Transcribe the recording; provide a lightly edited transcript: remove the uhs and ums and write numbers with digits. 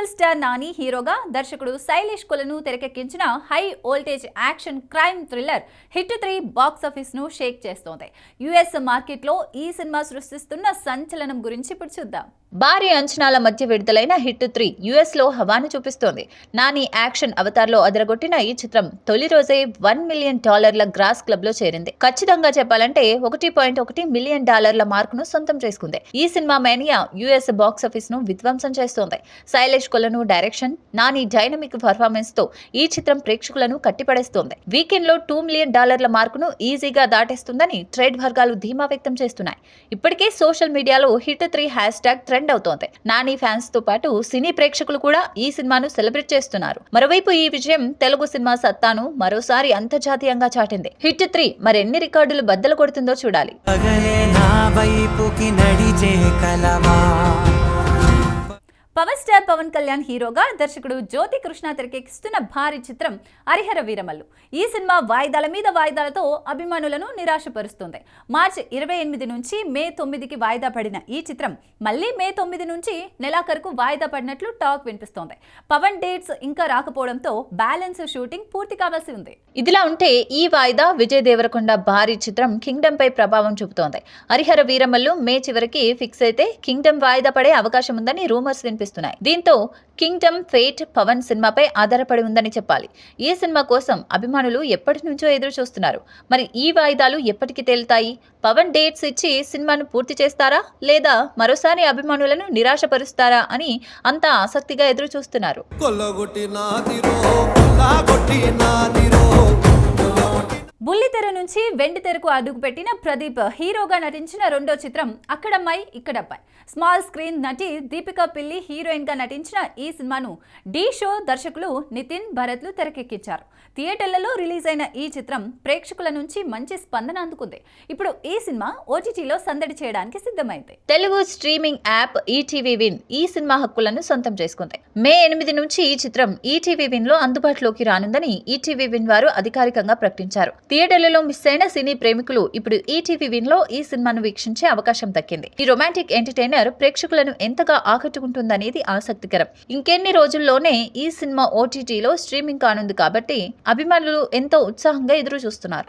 Serial star Nani హీరోగా దర్శకుడు శైలేష్ కొలను తెరకెక్కించిన high voltage action crime thriller hit 3 box office ను షేక్ చేస్తోంది. యుఎస్ మార్కెట్ లో ఈ సినిమా సృష్టిస్తున్న సంచలనం గురించి ఇప్పుడు చూద్దాం. భారీ అంచనాల మధ్య విడుదలైన హిట్ 3 యుఎస్ లో హవాను చూపిస్తోంది. నాని యాక్షన్ అవతార్ లో అదరగొట్టిన ఈ చిత్రం తొలి రోజే $1 మిలియన్ గ్రాస్ క్లబ్ లో చేరింది. ఖచ్చితంగా చెప్పాలంటే $1.1 మిలియన్ మార్కును సొంతం చేసుకుంది. ఈ cinema mania US box office ను విధ్వంసం చేస్తోంది. శైలేష్ కొలను డైరెక్షన్, నాని డైనమిక్ పర్ఫార్మెన్స్ తో ఈ చిత్రం ప్రేక్షకులను కట్టిపడేస్తోంది. వీకెండ్ లో $2 మిలియన్ మార్కును ఈజీగా దాటేస్తుందని ట్రేడ్ వర్గాలు ధీమా వ్యక్తం చేస్తున్నాయి. ఇప్పటికే సోషల్ మీడియాలో హిట్ 3 హ్యాష్‌ట్యాగ్ ట్రెండ్ అవుతోంది. నాని ఫ్యాన్స్ తో పాటు సినీ ప్రేక్షకులు కూడా ఈ సినిమాను సెలబ్రేట్ చేస్తున్నారు. మరోవైపు ఈ విజయం తెలుగు సినిమా సత్తాను మరోసారి అంతర్జాతీయంగా చాటింది. హిట్ 3 మరెన్ని రికార్డులు బద్దలు కొడుతుందో చూడాలి. పవర్ స్టార్ పవన్ కళ్యాణ్ హీరోగా దర్శకుడు జ్యోతి కృష్ణ తెరకెక్కిస్తున్న భారీ చిత్రం హరిహర వీరమల్లు. ఈ సినిమా వాయిదాల మీద వాయిదాలతో అభిమానులను నిరాశపరుస్తుంది. మార్చి 28 నుంచి మే 9కి వాయిదా పడిన ఈ చిత్రం మళ్లీ మే 9 నుంచి నెలాఖరుకు వాయిదా పడినట్లు టాక్ వినిపిస్తోంది. పవన్ డేట్స్ ఇంకా రాకపోవడంతో బ్యాలెన్స్ షూటింగ్ పూర్తి కావాల్సి ఉంది. ఇదిలా ఉంటే ఈ వాయిదా విజయ్ దేవరకొండ భారీ చిత్రం కింగ్డమ్ పై ప్రభావం చూపుతోంది. హరిహర వీరమల్లు మే చివరికి ఫిక్స్ అయితే కింగ్డమ్ వాయిదా పడే అవకాశం ఉందని రూమర్స్ వినిపిస్తున్నాయి. దీంతో కింగ్డమ్ ఫేట్ పవన్ సినిమాపై ఆధారపడి ఉందని చెప్పాలి. ఈ సినిమా కోసం అభిమానులు ఎప్పటి నుంచో ఎదురు చూస్తున్నారు. మరి ఈ వాయిదాలు ఎప్పటికి తేలుతాయి? పవన్ డేట్స్ ఇచ్చి సినిమాను పూర్తి చేస్తారా లేదా మరోసారి అభిమానులను నిరాశపరుస్తారా అని అంతా ఆసక్తిగా ఎదురు చూస్తున్నారు. బుల్లితెర నుంచి వెండితెరకు అడుగుపెట్టిన ప్రదీప్ హీరోగా నటించిన రెండో చిత్రం అక్కడమ్మాయి ఇక్కడబ్బాయి. స్మాల్ స్క్రీన్ నటి దీపికా పిల్లి హీరోయిన్ గా నటించిన ఈ సినిమాను డి షో దర్శకులు నితిన్ భరత్లు తెరకెక్కించారు. థియేటర్లలో రిలీజ్ అయిన ఈ చిత్రం ప్రేక్షకుల నుంచి మంచి స్పందన అందుకుంది. ఇప్పుడు ఈ సినిమా ఓటీటీలో సందడి చేయడానికి సిద్ధమైంది. Telugu streaming app ETV win ఈ సినిమా హక్కులను సొంతం చేసుకుంది. మే 8 నుంచి ఈ చిత్రం ఈటీవీ విన్ లో అందుబాటులోకి రానుందని ఈటీవీ విన్ వారు అధికారికంగా ప్రకటించారు. థియేటర్లలో మిస్ అయిన సినీ ప్రేమికులు ఇప్పుడు ఈటీవీ విన్ లో ఈ సినిమాను వీక్షించే అవకాశం దక్కింది. ఈ రొమాంటిక్ ఎంటర్టైనర్ ప్రేక్షకులను ఎంతగా ఆకట్టుకుంటుందనేది ఆసక్తికరం. ఇంకెన్ని రోజుల్లోనే ఈ సినిమా ఓటీటీలో స్ట్రీమింగ్ కానుంది కాబట్టి అభిమానులు ఎంతో ఉత్సాహంగా ఎదురు చూస్తున్నారు.